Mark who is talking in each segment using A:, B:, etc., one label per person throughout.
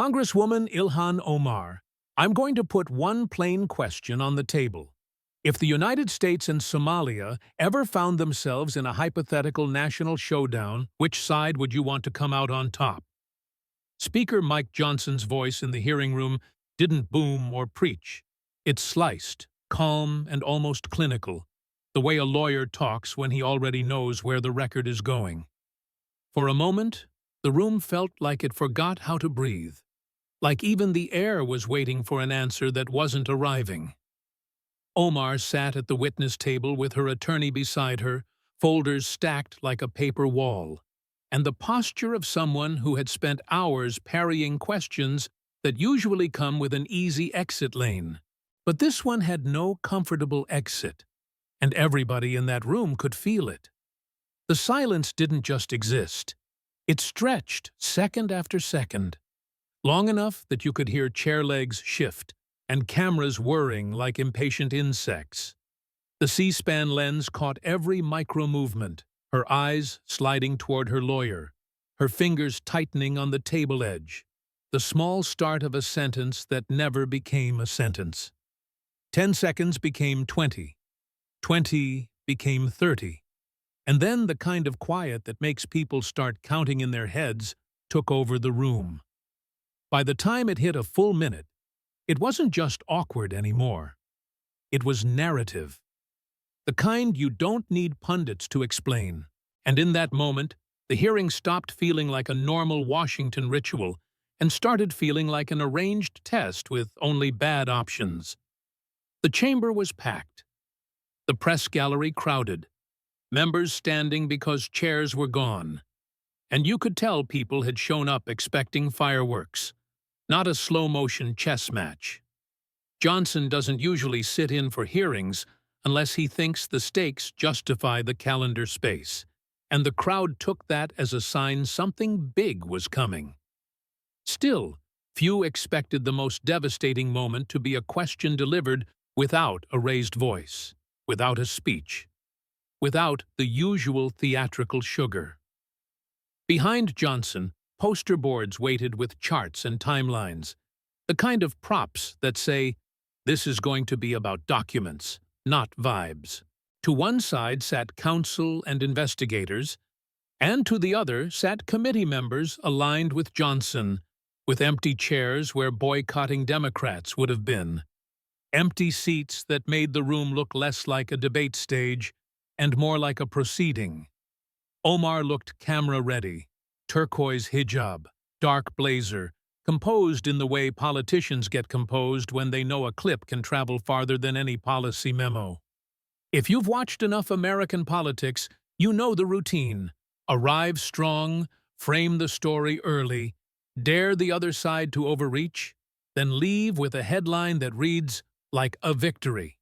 A: Congresswoman Ilhan Omar, I'm going to put one plain question on the table. If the United States and Somalia ever found themselves in a hypothetical national showdown, which side would you want to come out on top? Speaker Mike Johnson's voice in the hearing room didn't boom or preach. It sliced, calm and almost clinical, the way a lawyer talks when he already knows where the record is going. For a moment, the room felt like it forgot how to breathe, like even the air was waiting for an answer that wasn't arriving. Omar sat at the witness table with her attorney beside her, folders stacked like a paper wall, and the posture of someone who had spent hours parrying questions that usually come with an easy exit lane. But this one had no comfortable exit, and everybody in that room could feel it. The silence didn't just exist. It stretched second after second, long enough that you could hear chair legs shift and cameras whirring like impatient insects. The C-SPAN lens caught every micro-movement, her eyes sliding toward her lawyer, her fingers tightening on the table edge, the small start of a sentence that never became a sentence. 10 seconds became 20. 20 became 30. And then the kind of quiet that makes people start counting in their heads took over the room. By the time it hit a full minute, it wasn't just awkward anymore. It was narrative. The kind you don't need pundits to explain. And in that moment, the hearing stopped feeling like a normal Washington ritual and started feeling like an arranged test with only bad options. The chamber was packed. The press gallery crowded. Members standing because chairs were gone. And you could tell people had shown up expecting fireworks, not a slow-motion chess match. Johnson doesn't usually sit in for hearings unless he thinks the stakes justify the calendar space, and the crowd took that as a sign something big was coming. Still, few expected the most devastating moment to be a question delivered without a raised voice, without a speech, without the usual theatrical sugar. Behind Johnson, poster boards waited with charts and timelines, the kind of props that say, "This is going to be about documents, not vibes." To one side sat counsel and investigators, and to the other sat committee members aligned with Johnson, with empty chairs where boycotting Democrats would have been. Empty seats that made the room look less like a debate stage and more like a proceeding. Omar looked camera-ready, turquoise hijab, dark blazer, composed in the way politicians get composed when they know a clip can travel farther than any policy memo. If you've watched enough American politics, you know the routine. Arrive strong, frame the story early, dare the other side to overreach, then leave with a headline that reads, like a victory.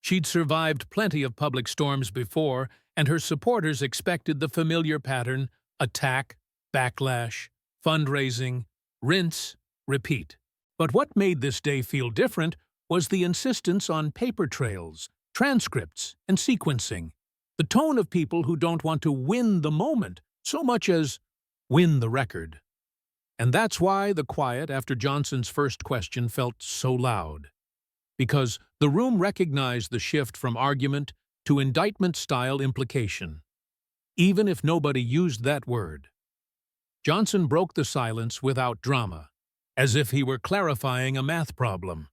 A: She'd survived plenty of public storms before, and her supporters expected the familiar pattern: attack, backlash, fundraising, rinse, repeat. But what made this day feel different was the insistence on paper trails, transcripts, and sequencing. The tone of people who don't want to win the moment so much as win the record. And that's why the quiet after Johnson's first question felt so loud. Because the room recognized the shift from argument to indictment-style implication, even if nobody used that word. Johnson broke the silence without drama, as if he were clarifying a math problem.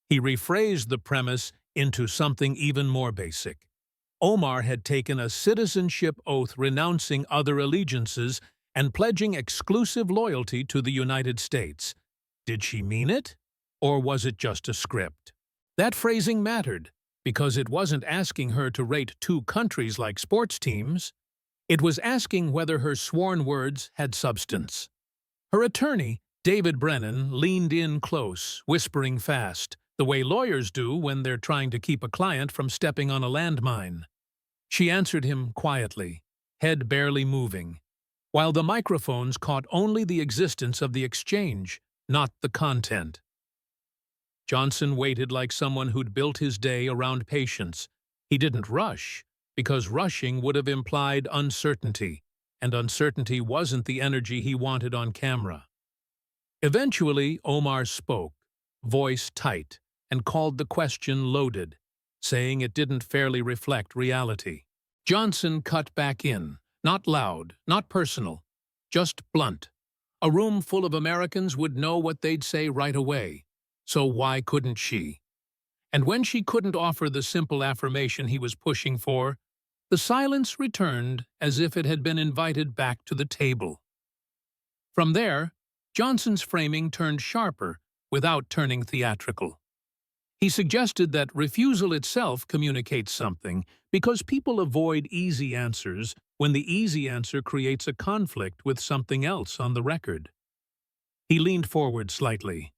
A: He rephrased the premise into something even more basic. Omar had taken a citizenship oath renouncing other allegiances and pledging exclusive loyalty to the United States. Did she mean it? Or was it just a script? That phrasing mattered, because it wasn't asking her to rate two countries like sports teams. It was asking whether her sworn words had substance. Her attorney, David Brennan, leaned in close, whispering fast, the way lawyers do when they're trying to keep a client from stepping on a landmine. She answered him quietly, head barely moving, while the microphones caught only the existence of the exchange, not the content. Johnson waited like someone who'd built his day around patience. He didn't rush, because rushing would have implied uncertainty, and uncertainty wasn't the energy he wanted on camera. Eventually, Omar spoke, voice tight, and called the question loaded, saying it didn't fairly reflect reality. Johnson cut back in, not loud, not personal, just blunt. A room full of Americans would know what they'd say right away, so why couldn't she? And when she couldn't offer the simple affirmation he was pushing for, the silence returned as if it had been invited back to the table. From there, Johnson's framing turned sharper without turning theatrical. He suggested that refusal itself communicates something because people avoid easy answers when the easy answer creates a conflict with something else on the record. He leaned forward slightly,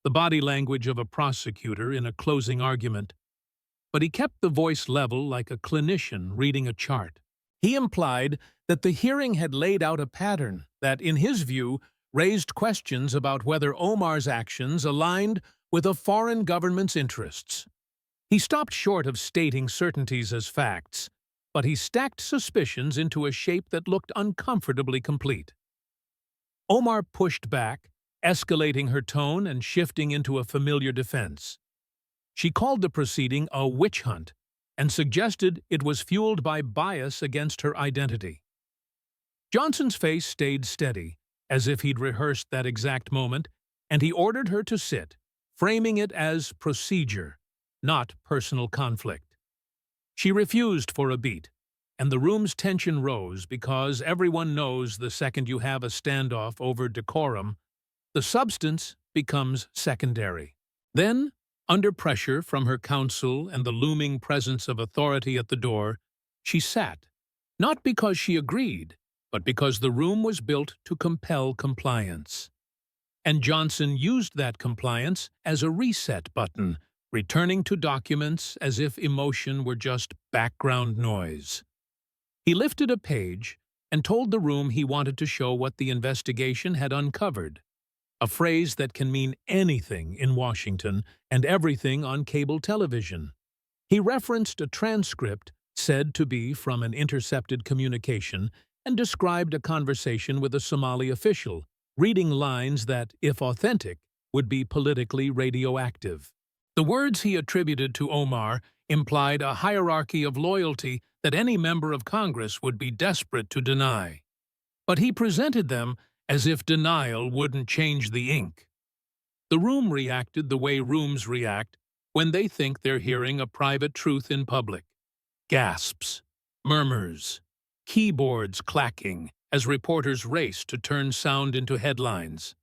A: the body language of a prosecutor in a closing argument, but he kept the voice level like a clinician reading a chart. He implied that the hearing had laid out a pattern that, in his view, raised questions about whether Omar's actions aligned with a foreign government's interests. He stopped short of stating certainties as facts, but he stacked suspicions into a shape that looked uncomfortably complete. Omar pushed back, escalating her tone and shifting into a familiar defense. She called the proceeding a witch hunt and suggested it was fueled by bias against her identity. Johnson's face stayed steady, as if he'd rehearsed that exact moment, and he ordered her to sit, framing it as procedure, not personal conflict. She refused for a beat, and the room's tension rose because everyone knows the second you have a standoff over decorum, the substance becomes secondary. Then, under pressure from her counsel and the looming presence of authority at the door, she sat, not because she agreed, but because the room was built to compel compliance. And Johnson used that compliance as a reset button, returning to documents as if emotion were just background noise. He lifted a page and told the room he wanted to show what the investigation had uncovered, a phrase that can mean anything in Washington and everything on cable television. He referenced a transcript said to be from an intercepted communication and described a conversation with a Somali official, reading lines that, if authentic, would be politically radioactive. The words he attributed to Omar implied a hierarchy of loyalty that any member of Congress would be desperate to deny. But he presented them as if denial wouldn't change the ink. The room reacted the way rooms react when they think they're hearing a private truth in public. Gasps, murmurs, keyboards clacking as reporters race to turn sound into headlines.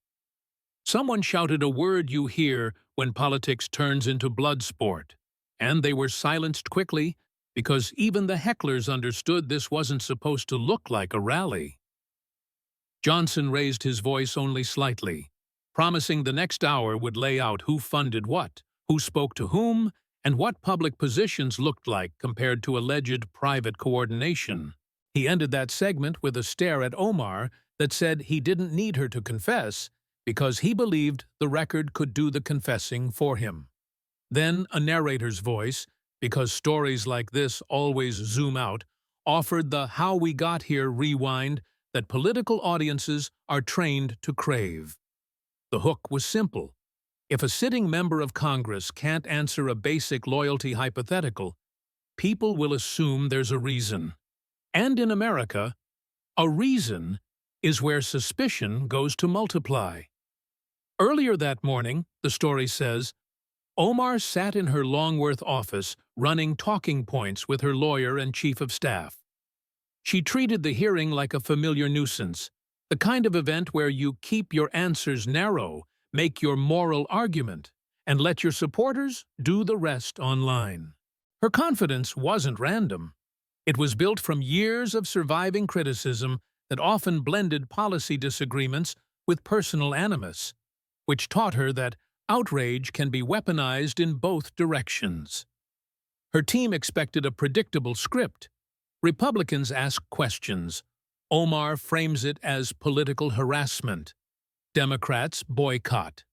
A: Someone shouted a word you hear when politics turns into blood sport, and they were silenced quickly because even the hecklers understood this wasn't supposed to look like a rally. Johnson raised his voice only slightly, promising the next hour would lay out who funded what, who spoke to whom, and what public positions looked like compared to alleged private coordination. He ended that segment with a stare at Omar that said he didn't need her to confess because he believed the record could do the confessing for him. Then a narrator's voice, because stories like this always zoom out, offered the how we got here rewind that political audiences are trained to crave. The hook was simple. If a sitting member of Congress can't answer a basic loyalty hypothetical, people will assume there's a reason. And in America, a reason is where suspicion goes to multiply. Earlier that morning, the story says, Omar sat in her Longworth office running talking points with her lawyer and chief of staff. She treated the hearing like a familiar nuisance, the kind of event where you keep your answers narrow, make your moral argument, and let your supporters do the rest online. Her confidence wasn't random. It was built from years of surviving criticism that often blended policy disagreements with personal animus, which taught her that outrage can be weaponized in both directions. Her team expected a predictable script. Republicans ask questions. Omar frames it as political harassment. Democrats boycott.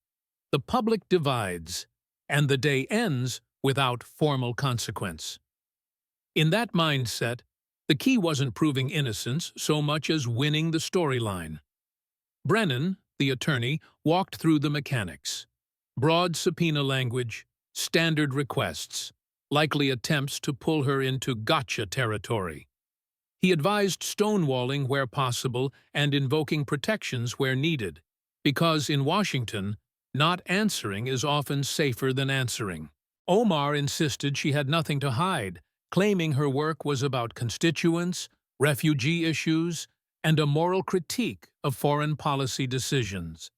A: The public divides, and the day ends without formal consequence. In that mindset, the key wasn't proving innocence so much as winning the storyline. Brennan, the attorney, walked through the mechanics. Broad subpoena language, standard requests, likely attempts to pull her into gotcha territory. He advised stonewalling where possible and invoking protections where needed, because in Washington, not answering is often safer than answering. Omar insisted she had nothing to hide, claiming her work was about constituents, refugee issues, and a moral critique of foreign policy decisions.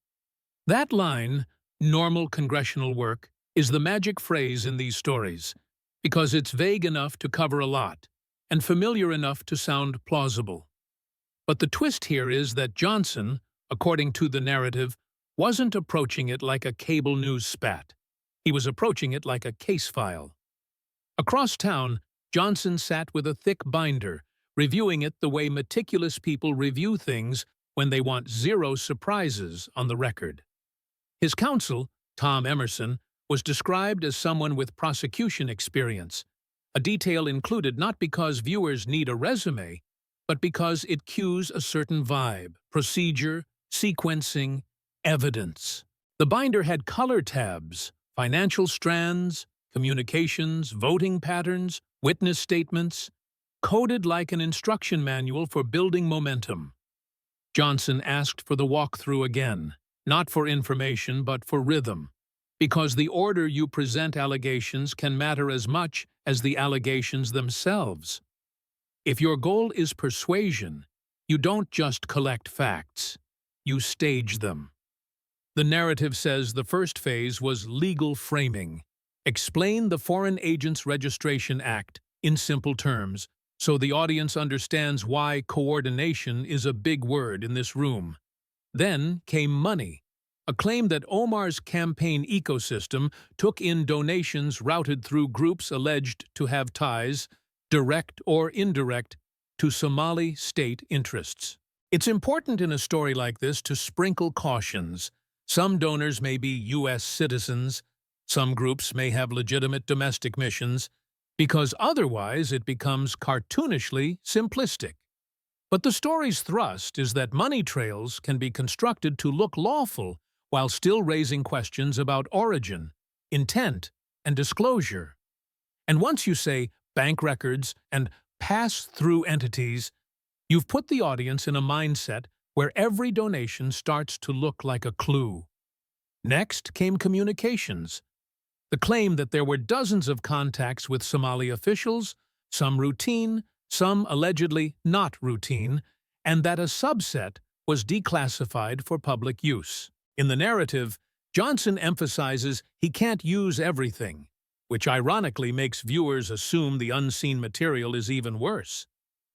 A: That line, normal congressional work, is the magic phrase in these stories, because it's vague enough to cover a lot, and familiar enough to sound plausible. But the twist here is that Johnson, according to the narrative, wasn't approaching it like a cable news spat. He was approaching it like a case file. Across town, Johnson sat with a thick binder, reviewing it the way meticulous people review things when they want zero surprises on the record. His counsel, Tom Emerson, was described as someone with prosecution experience, a detail included not because viewers need a resume, but because it cues a certain vibe, procedure, sequencing, evidence. The binder had color tabs, financial strands, communications, voting patterns, witness statements, coded like an instruction manual for building momentum. Johnson asked for the walkthrough again, not for information but for rhythm, because the order you present allegations can matter as much as the allegations themselves. If your goal is persuasion, you don't just collect facts, you stage them. The narrative says the first phase was legal framing. Explain the Foreign Agents Registration Act in simple terms, so the audience understands why coordination is a big word in this room. Then came money, a claim that Omar's campaign ecosystem took in donations routed through groups alleged to have ties, direct or indirect, to Somali state interests. It's important in a story like this to sprinkle cautions. Some donors may be U.S. citizens, some groups may have legitimate domestic missions, because otherwise it becomes cartoonishly simplistic. But the story's thrust is that money trails can be constructed to look lawful while still raising questions about origin, intent, and disclosure. And once you say bank records and pass-through entities, you've put the audience in a mindset where every donation starts to look like a clue. Next came communications. The claim that there were dozens of contacts with Somali officials, some routine, some allegedly not routine, and that a subset was declassified for public use. In the narrative, Johnson emphasizes he can't use everything, which ironically makes viewers assume the unseen material is even worse.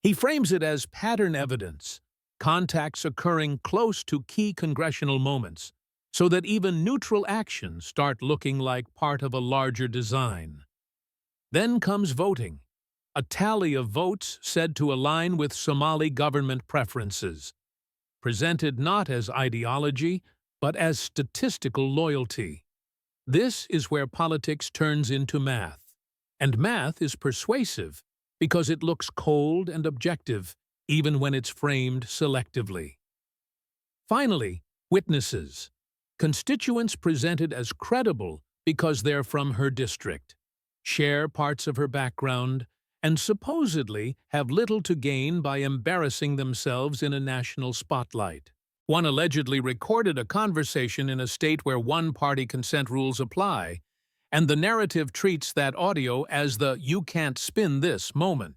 A: He frames it as pattern evidence, contacts occurring close to key congressional moments, so that even neutral actions start looking like part of a larger design. Then comes voting, a tally of votes said to align with Somali government preferences, presented not as ideology, but as statistical loyalty. This is where politics turns into math, and math is persuasive because it looks cold and objective, even when it's framed selectively. Finally, witnesses. Constituents presented as credible because they're from her district, share parts of her background, and supposedly have little to gain by embarrassing themselves in a national spotlight. One allegedly recorded a conversation in a state where one-party consent rules apply, and the narrative treats that audio as the "you can't spin this" moment.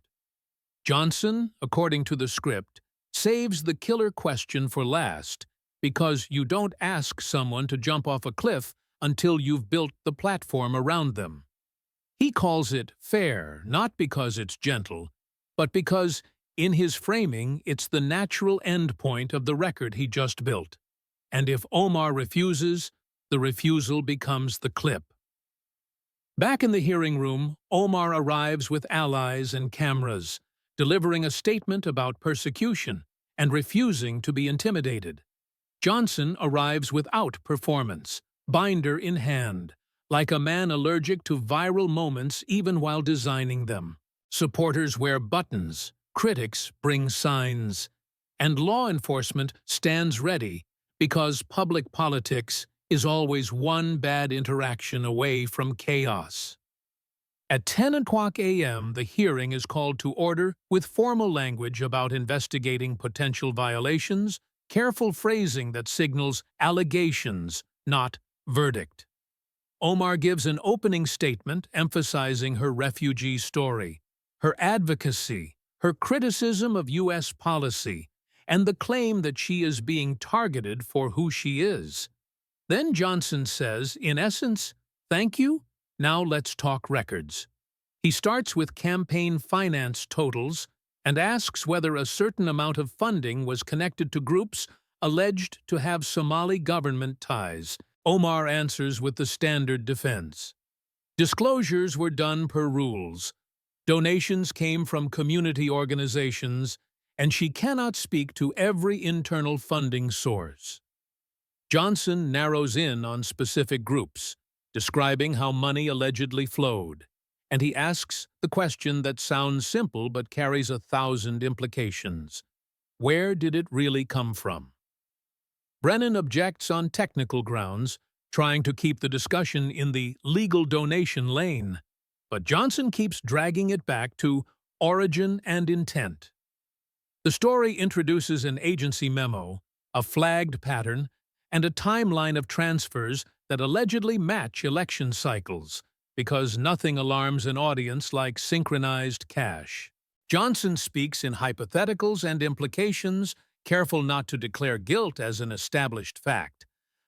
A: Johnson, according to the script, saves the killer question for last, because you don't ask someone to jump off a cliff until you've built the platform around them. He calls it fair, not because it's gentle, but because, in his framing, it's the natural endpoint of the record he just built. And if Omar refuses, the refusal becomes the clip. Back in the hearing room, Omar arrives with allies and cameras, delivering a statement about persecution and refusing to be intimidated. Johnson arrives without performance, binder in hand, like a man allergic to viral moments even while designing them. Supporters wear buttons, critics bring signs, and law enforcement stands ready, because public politics is always one bad interaction away from chaos. At 10 o'clock a.m., the hearing is called to order with formal language about investigating potential violations, careful phrasing that signals allegations, not verdict. Omar gives an opening statement emphasizing her refugee story, her advocacy, her criticism of U.S. policy, and the claim that she is being targeted for who she is. Then Johnson says, in essence, "Thank you, now let's talk records." He starts with campaign finance totals and asks whether a certain amount of funding was connected to groups alleged to have Somali government ties. Omar answers with the standard defense. Disclosures were done per rules. Donations came from community organizations, and she cannot speak to every internal funding source. Johnson narrows in on specific groups, describing how money allegedly flowed, and he asks the question that sounds simple but carries 1,000 implications. Where did it really come from? Brennan objects on technical grounds, trying to keep the discussion in the legal donation lane, but Johnson keeps dragging it back to origin and intent. The story introduces an agency memo, a flagged pattern, and a timeline of transfers that allegedly match election cycles, because nothing alarms an audience like synchronized cash. Johnson speaks in hypotheticals and implications, careful not to declare guilt as an established fact,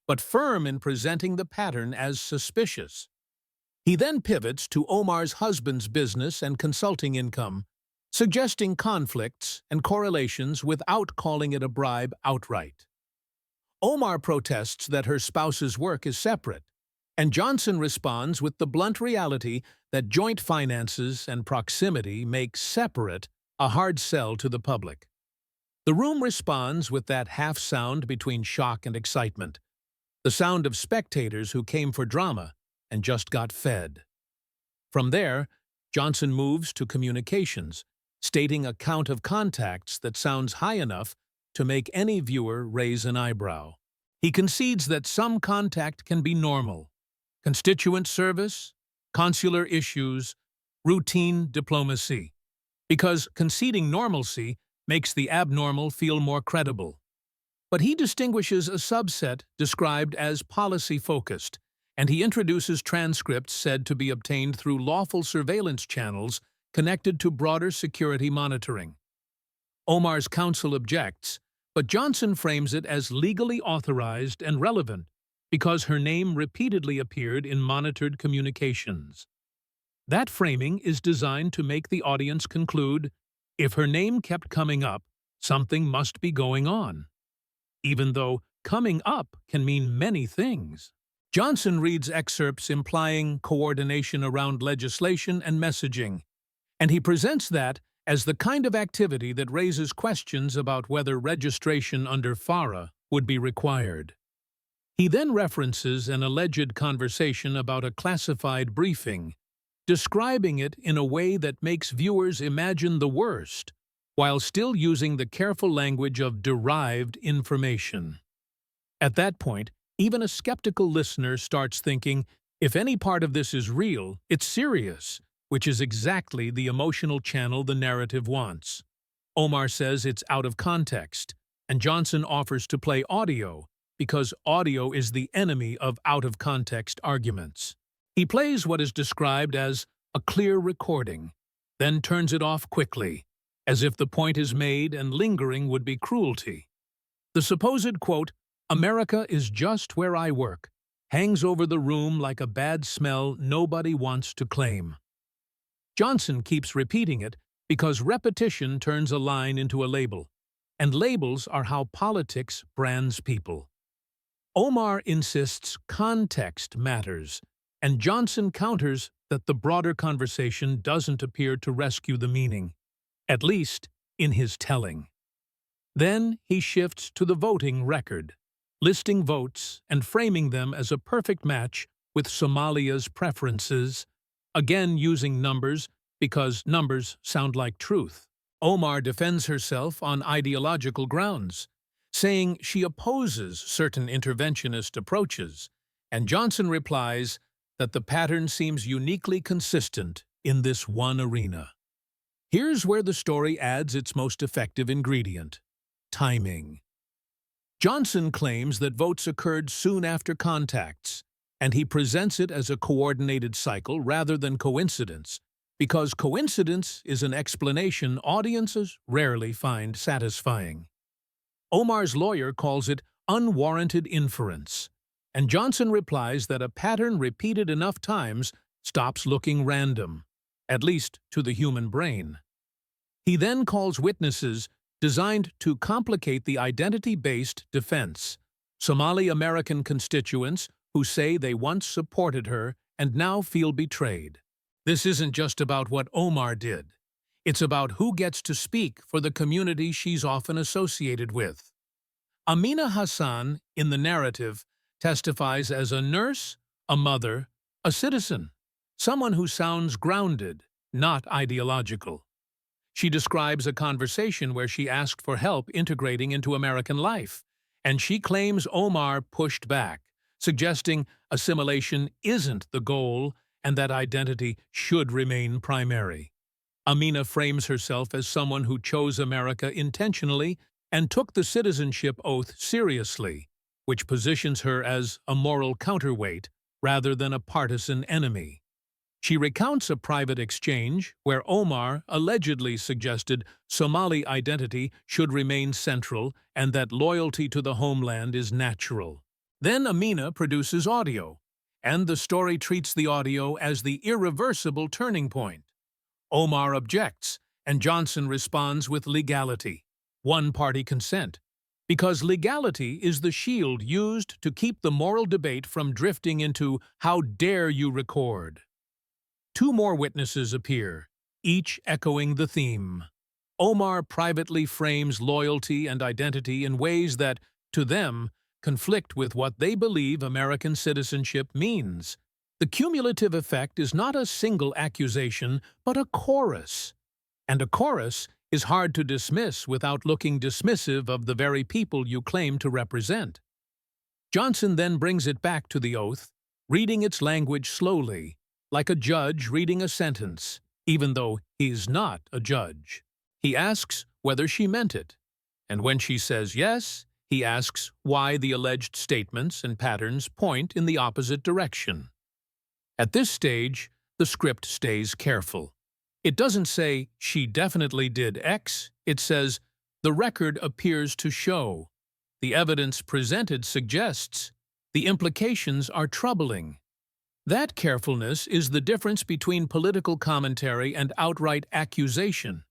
A: but firm in presenting the pattern as suspicious. He then pivots to Omar's husband's business and consulting income, suggesting conflicts and correlations without calling it a bribe outright. Omar protests that her spouse's work is separate, and Johnson responds with the blunt reality that joint finances and proximity make separate a hard sell to the public. The room responds with that half sound between shock and excitement, the sound of spectators who came for drama and just got fed. From there, Johnson moves to communications, stating a count of contacts that sounds high enough to make any viewer raise an eyebrow. He concedes that some contact can be normal: constituent service, consular issues, routine diplomacy, because conceding normalcy makes the abnormal feel more credible. But he distinguishes a subset described as policy-focused, and he introduces transcripts said to be obtained through lawful surveillance channels connected to broader security monitoring. Omar's counsel objects, but Johnson frames it as legally authorized and relevant because her name repeatedly appeared in monitored communications. That framing is designed to make the audience conclude, if her name kept coming up, something must be going on, even though coming up can mean many things. Johnson reads excerpts implying coordination around legislation and messaging, and he presents that as the kind of activity that raises questions about whether registration under FARA would be required. He then references an alleged conversation about a classified briefing, describing it in a way that makes viewers imagine the worst, while still using the careful language of derived information. At that point, even a skeptical listener starts thinking, if any part of this is real, it's serious, which is exactly the emotional channel the narrative wants. Omar says it's out of context, and Johnson offers to play audio, because audio is the enemy of out-of-context arguments. He plays what is described as a clear recording, then turns it off quickly, as if the point is made and lingering would be cruelty. The supposed quote, "America is just where I work," hangs over the room like a bad smell nobody wants to claim. Johnson keeps repeating it because repetition turns a line into a label, and labels are how politics brands people. Omar insists context matters, and Johnson counters that the broader conversation doesn't appear to rescue the meaning, at least in his telling. Then he shifts to the voting record, listing votes and framing them as a perfect match with Somalia's preferences, again using numbers because numbers sound like truth. Omar defends herself on ideological grounds, saying she opposes certain interventionist approaches, and Johnson replies that the pattern seems uniquely consistent in this one arena. Here's where the story adds its most effective ingredient: timing. Johnson claims that votes occurred soon after contacts, and he presents it as a coordinated cycle rather than coincidence, because coincidence is an explanation audiences rarely find satisfying. Omar's lawyer calls it unwarranted inference, and Johnson replies that a pattern repeated enough times stops looking random, at least to the human brain. He then calls witnesses designed to complicate the identity-based defense, Somali-American constituents who say they once supported her and now feel betrayed. This isn't just about what Omar did. It's about who gets to speak for the community she's often associated with. Amina Hassan, in the narrative, testifies as a nurse, a mother, a citizen, someone who sounds grounded, not ideological. She describes a conversation where she asked for help integrating into American life, and she claims Omar pushed back, suggesting assimilation isn't the goal and that identity should remain primary. Amina frames herself as someone who chose America intentionally and took the citizenship oath seriously, which positions her as a moral counterweight rather than a partisan enemy. She recounts a private exchange where Omar allegedly suggested Somali identity should remain central and that loyalty to the homeland is natural. Then Amina produces audio, and the story treats the audio as the irreversible turning point. Omar objects, and Johnson responds with legality, one-party consent, because legality is the shield used to keep the moral debate from drifting into "how dare you record." Two more witnesses appear, each echoing the theme. Omar privately frames loyalty and identity in ways that, to them, conflict with what they believe American citizenship means. The cumulative effect is not a single accusation, but a chorus. And a chorus is hard to dismiss without looking dismissive of the very people you claim to represent. Johnson then brings it back to the oath, reading its language slowly, like a judge reading a sentence, even though he's not a judge. He asks whether she meant it, and when she says yes, he asks why the alleged statements and patterns point in the opposite direction. At this stage, the script stays careful. It doesn't say, "she definitely did X," it says, "the record appears to show," "the evidence presented suggests," "the implications are troubling." That carefulness is the difference between political commentary and outright accusation.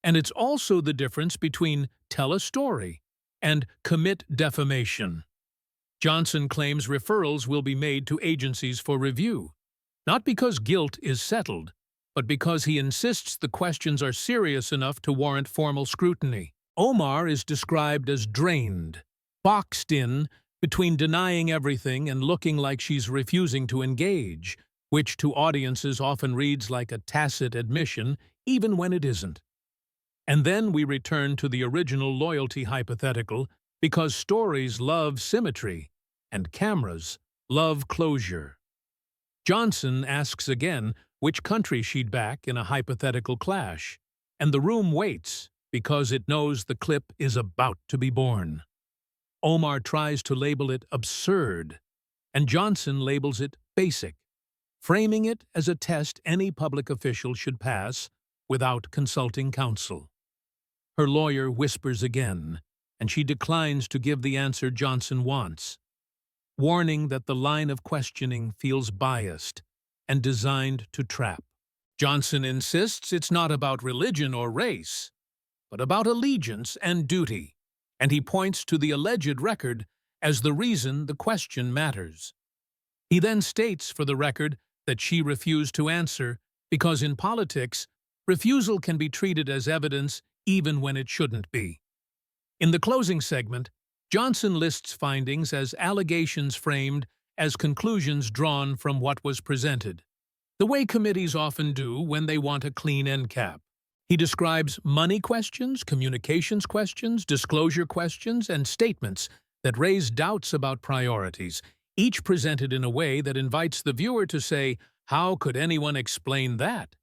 A: And it's also the difference between tell a story and commit defamation. Johnson claims referrals will be made to agencies for review, not because guilt is settled, but because he insists the questions are serious enough to warrant formal scrutiny. Omar is described as drained, boxed in, between denying everything and looking like she's refusing to engage, which to audiences often reads like a tacit admission, even when it isn't. And then we return to the original loyalty hypothetical, because stories love symmetry, and cameras love closure. Johnson asks again which country she'd back in a hypothetical clash, and the room waits because it knows the clip is about to be born. Omar tries to label it absurd, and Johnson labels it basic, framing it as a test any public official should pass without consulting counsel. Her lawyer whispers again, and she declines to give the answer Johnson wants, warning that the line of questioning feels biased and designed to trap. Johnson insists it's not about religion or race, but about allegiance and duty, and he points to the alleged record as the reason the question matters. He then states for the record that she refused to answer because in politics, refusal can be treated as evidence even when it shouldn't be. In the closing segment, Johnson lists findings as allegations framed as conclusions drawn from what was presented, the way committees often do when they want a clean end cap. He describes money questions, communications questions, disclosure questions, and statements that raise doubts about priorities, each presented in a way that invites the viewer to say, "How could anyone explain that?"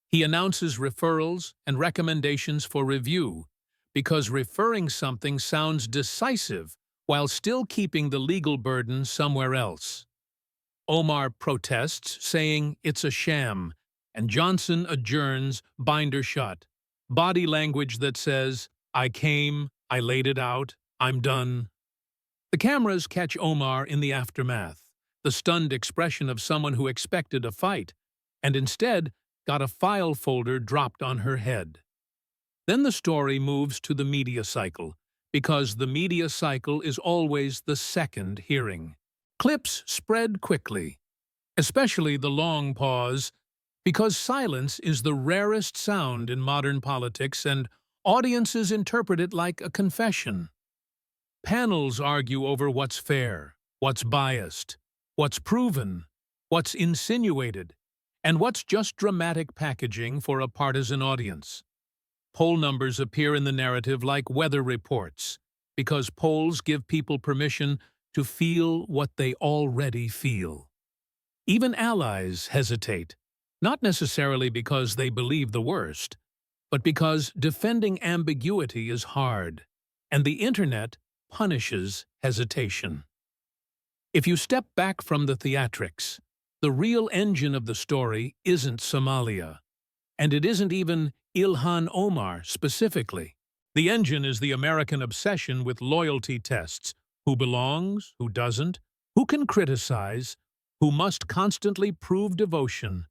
A: He announces referrals and recommendations for review, because referring something sounds decisive while still keeping the legal burden somewhere else. Omar protests, saying it's a sham, and Johnson adjourns, binder shut. Body language that says, "I came, I laid it out, I'm done." The cameras catch Omar in the aftermath, the stunned expression of someone who expected a fight, and instead got a file folder dropped on her head. Then the story moves to the media cycle, because the media cycle is always the second hearing. Clips spread quickly, especially the long pause, because silence is the rarest sound in modern politics and audiences interpret it like a confession. Panels argue over what's fair, what's biased, what's proven, what's insinuated, and what's just dramatic packaging for a partisan audience. Poll numbers appear in the narrative like weather reports, because polls give people permission to feel what they already feel. Even allies hesitate, not necessarily because they believe the worst, but because defending ambiguity is hard, and the internet punishes hesitation. If you step back from the theatrics, the real engine of the story isn't Somalia, and it isn't even Ilhan Omar specifically. The engine is the American obsession with loyalty tests: who belongs, who doesn't, who can criticize, who must constantly prove devotion,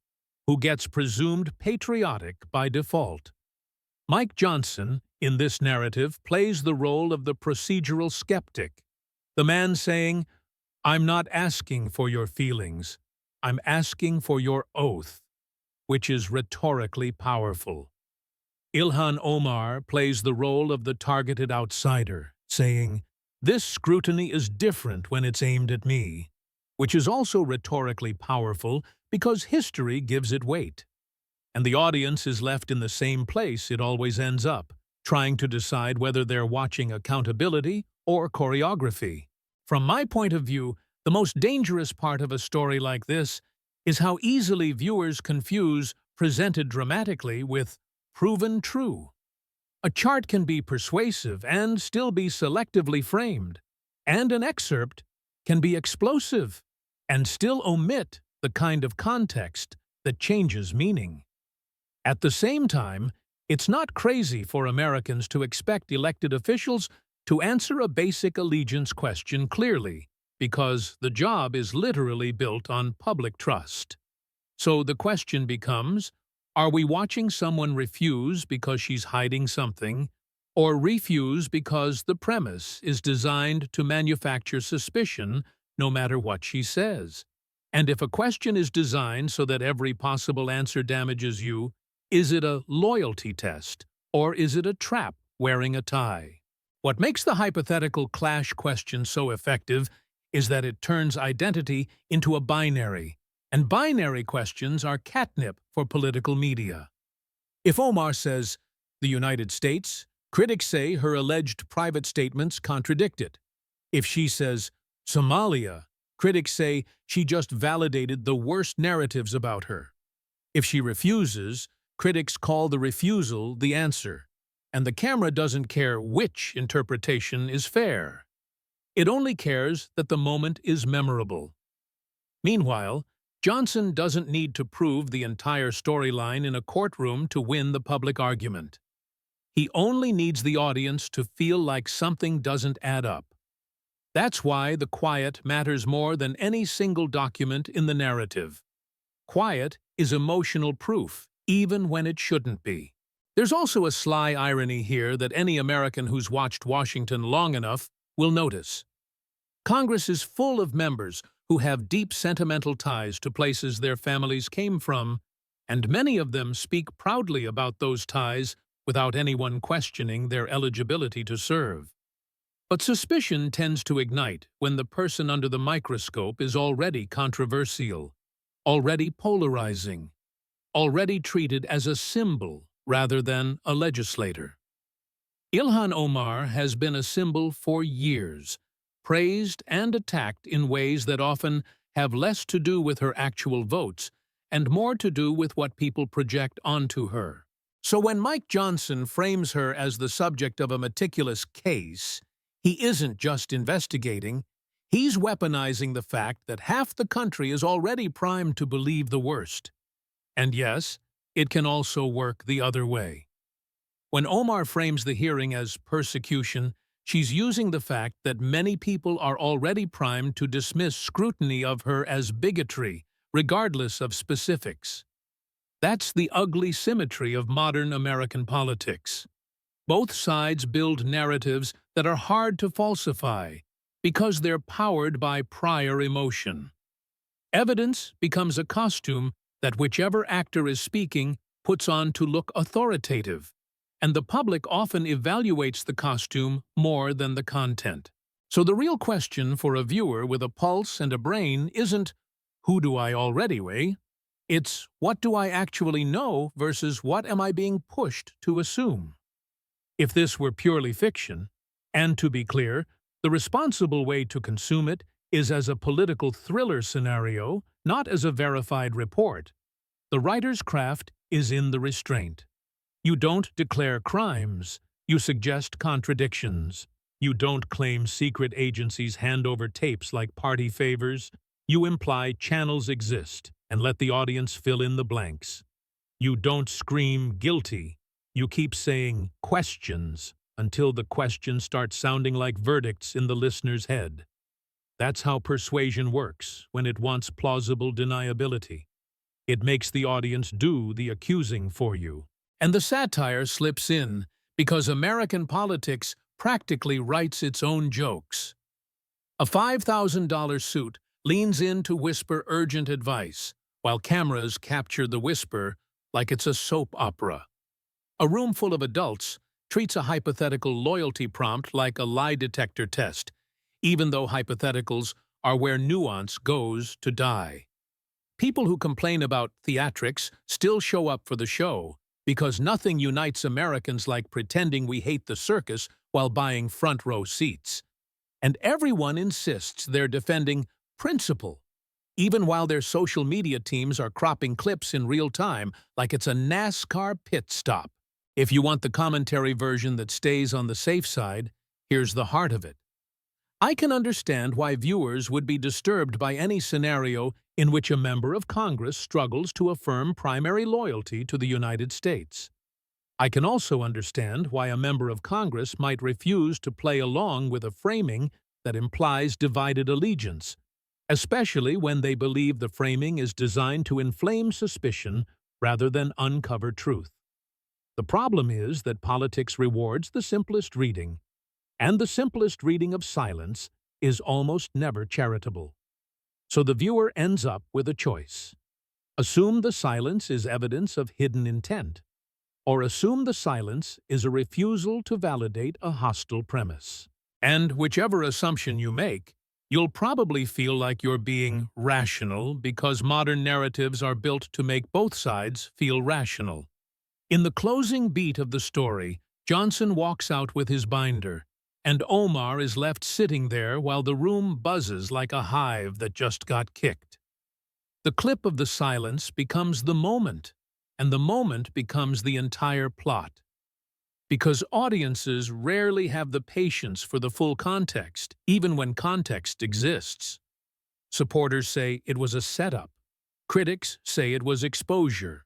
A: who gets presumed patriotic by default. Mike Johnson, in this narrative, plays the role of the procedural skeptic, the man saying, "I'm not asking for your feelings, I'm asking for your oath," which is rhetorically powerful. Ilhan Omar plays the role of the targeted outsider, saying, "This scrutiny is different when it's aimed at me," which is also rhetorically powerful because history gives it weight. And the audience is left in the same place it always ends up, trying to decide whether they're watching accountability or choreography. From my point of view, the most dangerous part of a story like this is how easily viewers confuse presented dramatically with proven true. A chart can be persuasive and still be selectively framed, and an excerpt can be explosive and still omit the kind of context that changes meaning. At the same time, it's not crazy for Americans to expect elected officials to answer a basic allegiance question clearly, because the job is literally built on public trust. So the question becomes, are we watching someone refuse because she's hiding something, or refuse because the premise is designed to manufacture suspicion no matter what she says? And if a question is designed so that every possible answer damages you, is it a loyalty test, or is it a trap wearing a tie? What makes the hypothetical clash question so effective is that it turns identity into a binary, and binary questions are catnip for political media. If Omar says, "the United States," critics say her alleged private statements contradict it. If she says, "Somalia," critics say she just validated the worst narratives about her. If she refuses, critics call the refusal the answer, and the camera doesn't care which interpretation is fair. It only cares that the moment is memorable. Meanwhile, Johnson doesn't need to prove the entire storyline in a courtroom to win the public argument. He only needs the audience to feel like something doesn't add up. That's why the quiet matters more than any single document in the narrative. Quiet is emotional proof, even when it shouldn't be. There's also a sly irony here that any American who's watched Washington long enough will notice. Congress is full of members who have deep sentimental ties to places their families came from, and many of them speak proudly about those ties without anyone questioning their eligibility to serve. But suspicion tends to ignite when the person under the microscope is already controversial, already polarizing, already treated as a symbol rather than a legislator. Ilhan Omar has been a symbol for years, praised and attacked in ways that often have less to do with her actual votes and more to do with what people project onto her. So when Mike Johnson frames her as the subject of a meticulous case, he isn't just investigating, he's weaponizing the fact that half the country is already primed to believe the worst. And yes, it can also work the other way. When Omar frames the hearing as persecution, she's using the fact that many people are already primed to dismiss scrutiny of her as bigotry, regardless of specifics. That's the ugly symmetry of modern American politics. Both sides build narratives that are hard to falsify because they're powered by prior emotion. Evidence becomes a costume that whichever actor is speaking puts on to look authoritative, and the public often evaluates the costume more than the content. So the real question for a viewer with a pulse and a brain isn't, who do I already weigh? It's, what do I actually know versus what am I being pushed to assume? If this were purely fiction, and to be clear, the responsible way to consume it is as a political thriller scenario, not as a verified report. The writer's craft is in the restraint. You don't declare crimes, you suggest contradictions. You don't claim secret agencies hand over tapes like party favors. You imply channels exist and let the audience fill in the blanks. You don't scream guilty. You keep saying questions until the questions start sounding like verdicts in the listener's head. That's how persuasion works when it wants plausible deniability. It makes the audience do the accusing for you. And the satire slips in because American politics practically writes its own jokes. A $5,000 suit leans in to whisper urgent advice, while cameras capture the whisper like it's a soap opera. A room full of adults treats a hypothetical loyalty prompt like a lie detector test, even though hypotheticals are where nuance goes to die. People who complain about theatrics still show up for the show, because nothing unites Americans like pretending we hate the circus while buying front-row seats. And everyone insists they're defending principle, even while their social media teams are cropping clips in real time like it's a NASCAR pit stop. If you want the commentary version that stays on the safe side, here's the heart of it. I can understand why viewers would be disturbed by any scenario in which a member of Congress struggles to affirm primary loyalty to the United States. I can also understand why a member of Congress might refuse to play along with a framing that implies divided allegiance, especially when they believe the framing is designed to inflame suspicion rather than uncover truth. The problem is that politics rewards the simplest reading, and the simplest reading of silence is almost never charitable. So the viewer ends up with a choice. Assume the silence is evidence of hidden intent, or assume the silence is a refusal to validate a hostile premise. And whichever assumption you make, you'll probably feel like you're being rational because modern narratives are built to make both sides feel rational. In the closing beat of the story, Johnson walks out with his binder, and Omar is left sitting there while the room buzzes like a hive that just got kicked. The clip of the silence becomes the moment, and the moment becomes the entire plot. Because audiences rarely have the patience for the full context, even when context exists. Supporters say it was a setup. Critics say it was exposure.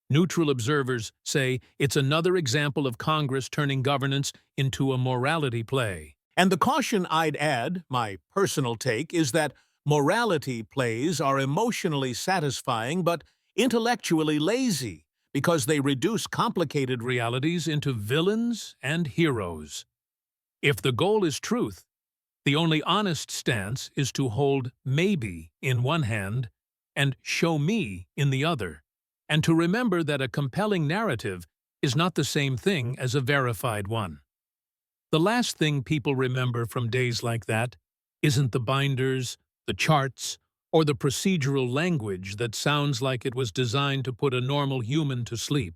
A: Neutral observers say it's another example of Congress turning governance into a morality play. And the caution I'd add, my personal take, is that morality plays are emotionally satisfying but intellectually lazy because they reduce complicated realities into villains and heroes. If the goal is truth, the only honest stance is to hold maybe in one hand and show me in the other, and to remember that a compelling narrative is not the same thing as a verified one. The last thing people remember from days like that isn't the binders, the charts, or the procedural language that sounds like it was designed to put a normal human to sleep.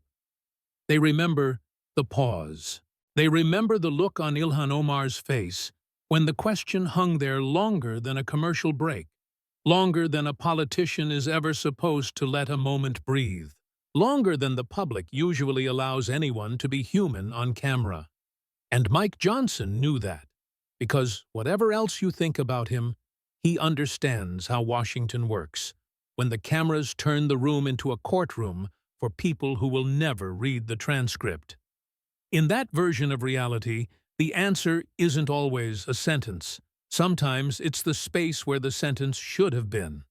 A: They remember the pause. They remember the look on Ilhan Omar's face when the question hung there longer than a commercial break, longer than a politician is ever supposed to let a moment breathe, longer than the public usually allows anyone to be human on camera. And Mike Johnson knew that, because whatever else you think about him, he understands how Washington works, when the cameras turn the room into a courtroom for people who will never read the transcript. In that version of reality, the answer isn't always a sentence. Sometimes it's the space where the sentence should have been.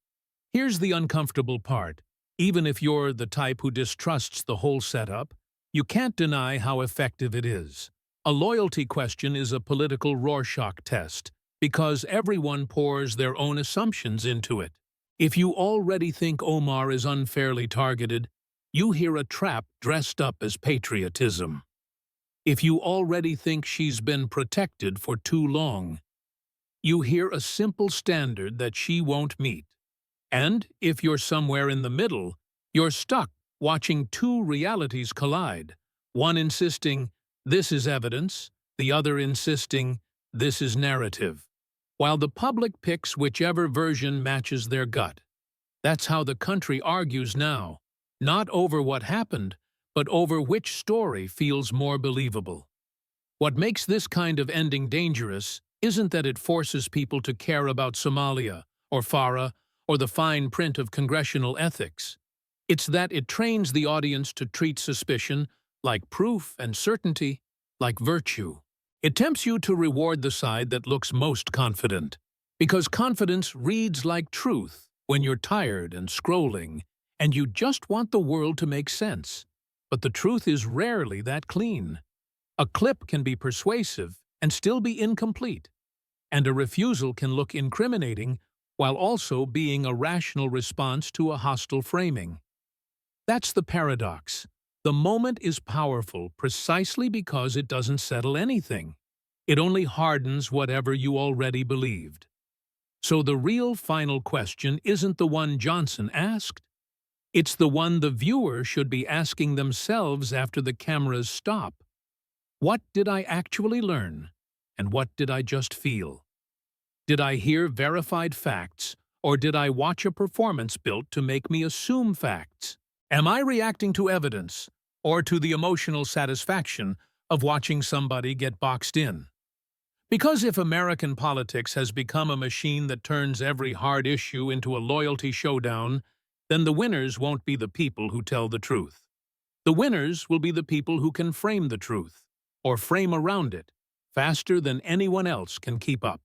A: Here's the uncomfortable part. Even if you're the type who distrusts the whole setup, you can't deny how effective it is. A loyalty question is a political Rorschach test, because everyone pours their own assumptions into it. If you already think Omar is unfairly targeted, you hear a trap dressed up as patriotism. If you already think she's been protected for too long, you hear a simple standard that she won't meet. And if you're somewhere in the middle, you're stuck watching two realities collide, one insisting, "This is evidence," the other insisting, "This is narrative," while the public picks whichever version matches their gut. That's how the country argues now, not over what happened, but over which story feels more believable. What makes this kind of ending dangerous isn't that it forces people to care about Somalia, or Farah, or the fine print of congressional ethics. It's that it trains the audience to treat suspicion like proof and certainty like virtue. It tempts you to reward the side that looks most confident, because confidence reads like truth when you're tired and scrolling, and you just want the world to make sense. But the truth is rarely that clean. A clip can be persuasive and still be incomplete, and a refusal can look incriminating while also being a rational response to a hostile framing. That's the paradox. The moment is powerful precisely because it doesn't settle anything. It only hardens whatever you already believed. So the real final question isn't the one Johnson asked. It's the one the viewer should be asking themselves after the cameras stop. What did I actually learn? And what did I just feel? Did I hear verified facts, or did I watch a performance built to make me assume facts? Am I reacting to evidence, or to the emotional satisfaction of watching somebody get boxed in? Because if American politics has become a machine that turns every hard issue into a loyalty showdown, then the winners won't be the people who tell the truth. The winners will be the people who can frame the truth, or frame around it, faster than anyone else can keep up.